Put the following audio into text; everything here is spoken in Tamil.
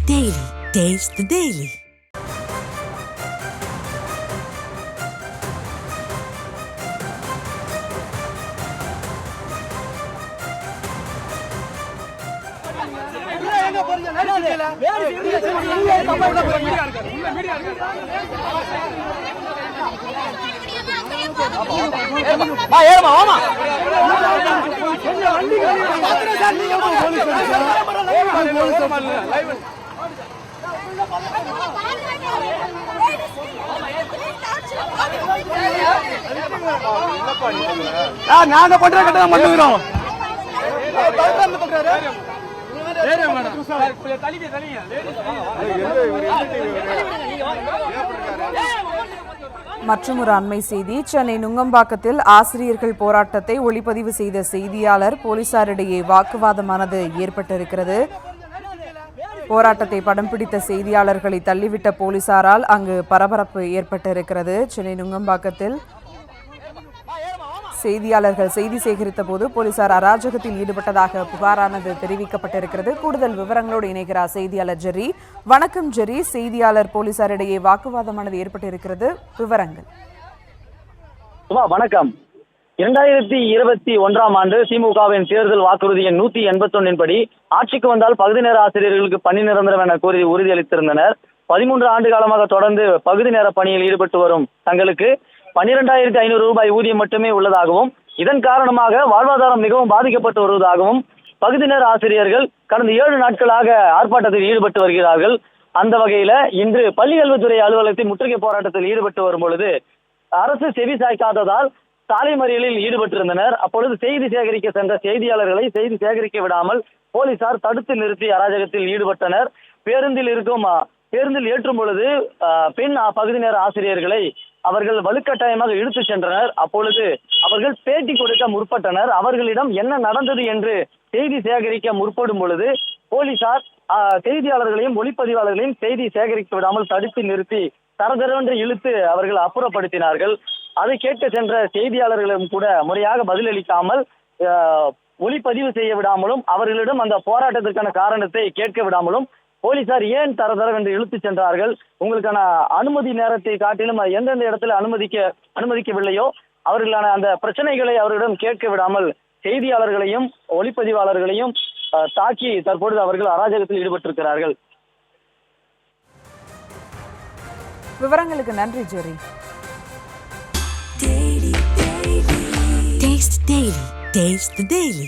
Daily. Taste the Daily. நாங்க பண்ற கட்டணம் பண்ணுகிறோம். மற்றும் ஒரு அண்மை செய்தி. சென்னை நுங்கம்பாக்கத்தில் ஆசிரியர்கள் போராட்டத்தை ஒளிப்பதிவு செய்த செய்தியாளர் போலீசாரிடையே வாக்குவாதமானது ஏற்பட்டிருக்கிறது. போராட்டத்தை படம் பிடித்த செய்தியாளர்களை தள்ளிவிட்ட போலீசாரால் அங்கு பரபரப்பு ஏற்பட்டிருக்கிறது. சென்னை நுங்கம்பாக்கத்தில் செய்தியாளர்கள் செய்தி சேகரித்த போது போலீசார் அராஜகத்தில் ஈடுபட்டதாக புகாரானது தெரிவிக்கப்பட்டிருக்கிறது. கூடுதல் விவரங்களோடு இணைகிறார் செய்தியாளர் ஜெரி. வணக்கம் ஜெரி. செய்தியாளர் போலீசாரிடையே வாக்குவாதமானது ஏற்பட்டிருக்கிறது, விவரங்கள். வணக்கம். 2021ஆம் ஆண்டு திமுகவின் தேர்தல் வாக்குறுதி எண் 181 படி ஆட்சிக்கு வந்தால் பகுதி நேர ஆசிரியர்களுக்கு பணி நிரந்தரம் என கூறி உறுதியளித்திருந்தனர். 13 ஆண்டு காலமாக தொடர்ந்து பகுதி நேர பணியில் ஈடுபட்டு வரும் தங்களுக்கு 12,500 ரூபாய் ஊதியம் மட்டுமே உள்ளதாகவும், இதன் காரணமாக வாழ்வாதாரம் மிகவும் பாதிக்கப்பட்டு வருவதாகவும் பகுதி நேர ஆசிரியர்கள் கடந்த 7 நாட்களாக ஆர்ப்பாட்டத்தில் ஈடுபட்டு வருகிறார்கள். அந்த வகையில இன்று பள்ளிக்கல்வித்துறை அலுவலகத்தில் முற்றுகை போராட்டத்தில் ஈடுபட்டு வரும் பொழுது அரசு செவி சாய்க்காததால் சாலை மறியலில் ஈடுபட்டிருந்தனர். அப்பொழுது செய்தி சேகரிக்க சென்ற செய்தியாளர்களை செய்தி சேகரிக்க விடாமல் போலீசார் தடுத்து நிறுத்தி அராஜகத்தில் ஈடுபட்டனர். பேருந்தில் ஏற்றும் பொழுது பெண் பகுதி நேர ஆசிரியர்களை அவர்கள் வலுக்கட்டாயமாக இழுத்து சென்றனர். அப்பொழுது அவர்கள் பேட்டி கொடுக்க முற்பட்டனர். அவர்களிடம் என்ன நடந்தது என்று செய்தி சேகரிக்க முற்படும் பொழுது போலீசார் செய்தியாளர்களையும் ஒளிப்பதிவாளர்களையும் செய்தி சேகரிக்க விடாமல் தடுத்து நிறுத்தி தரதரென்று இழுத்து அவர்கள் அப்புறப்படுத்தினார்கள். அதை கேட்க சென்ற செய்தியாளர்களும் கூட முறையாக பதிலளிக்காமல் ஒளிப்பதிவு செய்ய விடாமலும் அவர்களிடம் அந்த போராட்டத்திற்கான காரணத்தை கேட்க விடாமலும் போலீசார் ஏன் தரதரென்று இழுத்து சென்றார்கள், உங்களுக்கான அனுமதி நேரத்தை காட்டிலும் எந்தெந்த இடத்துல அனுமதிக்கவில்லையோ அவர்களான அந்த பிரச்சனைகளை அவர்களிடம் கேட்க விடாமல் செய்தியாளர்களையும் ஒளிப்பதிவாளர்களையும் தாக்கி தற்பொழுது அவர்கள் அராஜகத்தில் ஈடுபட்டிருக்கிறார்கள். விவரங்களுக்கு நன்றி ஜெரி. Taste the Daily.